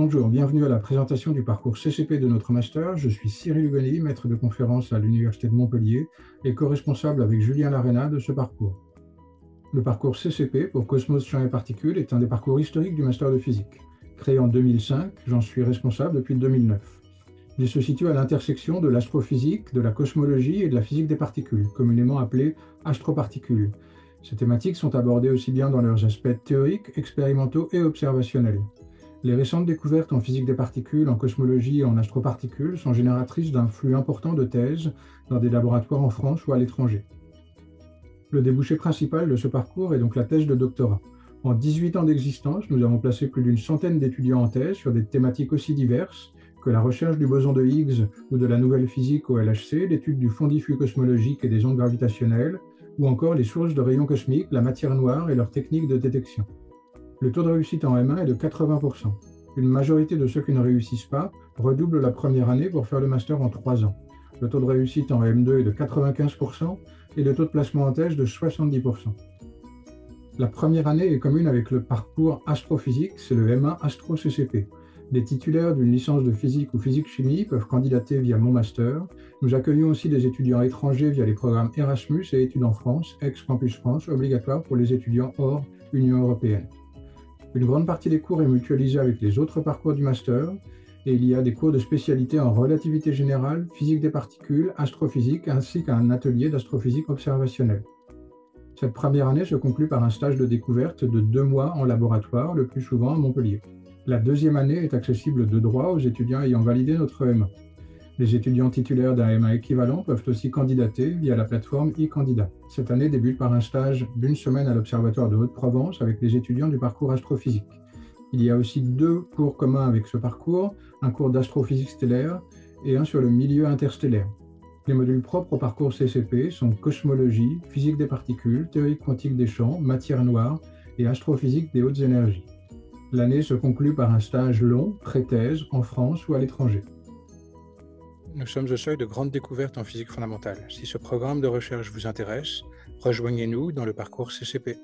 Bonjour, bienvenue à la présentation du parcours CCP de notre master. Je suis Cyril Hugonnet, maître de conférence à l'Université de Montpellier et co-responsable avec Julien Larena de ce parcours. Le parcours CCP pour Cosmos, Champs et Particules est un des parcours historiques du master de physique. Créé en 2005, j'en suis responsable depuis 2009. Il se situe à l'intersection de l'astrophysique, de la cosmologie et de la physique des particules, communément appelée astroparticules. Ces thématiques sont abordées aussi bien dans leurs aspects théoriques, expérimentaux et observationnels. Les récentes découvertes en physique des particules, en cosmologie et en astroparticules sont génératrices d'un flux important de thèses dans des laboratoires en France ou à l'étranger. Le débouché principal de ce parcours est donc la thèse de doctorat. En 18 ans d'existence, nous avons placé plus d'une centaine d'étudiants en thèse sur des thématiques aussi diverses que la recherche du boson de Higgs ou de la nouvelle physique au LHC, l'étude du fond diffus cosmologique et des ondes gravitationnelles, ou encore les sources de rayons cosmiques, la matière noire et leurs techniques de détection. Le taux de réussite en M1 est de 80%. Une majorité de ceux qui ne réussissent pas redoublent la première année pour faire le master en 3 ans. Le taux de réussite en M2 est de 95% et le taux de placement en thèse de 70%. La première année est commune avec le parcours astrophysique, c'est le M1 Astro CCP. Les titulaires d'une licence de physique ou physique-chimie peuvent candidater via mon master. Nous accueillons aussi des étudiants étrangers via les programmes Erasmus et études en France, ex-Campus France, obligatoires pour les étudiants hors Union européenne. Une grande partie des cours est mutualisée avec les autres parcours du master et il y a des cours de spécialité en relativité générale, physique des particules, astrophysique ainsi qu'un atelier d'astrophysique observationnelle. Cette première année se conclut par un stage de découverte de 2 mois en laboratoire, le plus souvent à Montpellier. La deuxième année est accessible de droit aux étudiants ayant validé notre M1. Les étudiants titulaires d'un M1 équivalent peuvent aussi candidater via la plateforme e-candidat. Cette année débute par un stage d'1 semaine à l'Observatoire de Haute-Provence avec les étudiants du parcours astrophysique. Il y a aussi 2 cours communs avec ce parcours, un cours d'astrophysique stellaire et un sur le milieu interstellaire. Les modules propres au parcours CCP sont cosmologie, physique des particules, théorie quantique des champs, matière noire et astrophysique des hautes énergies. L'année se conclut par un stage long, pré-thèse, en France ou à l'étranger. Nous sommes au seuil de grandes découvertes en physique fondamentale. Si ce programme de recherche vous intéresse, rejoignez-nous dans le parcours CCP.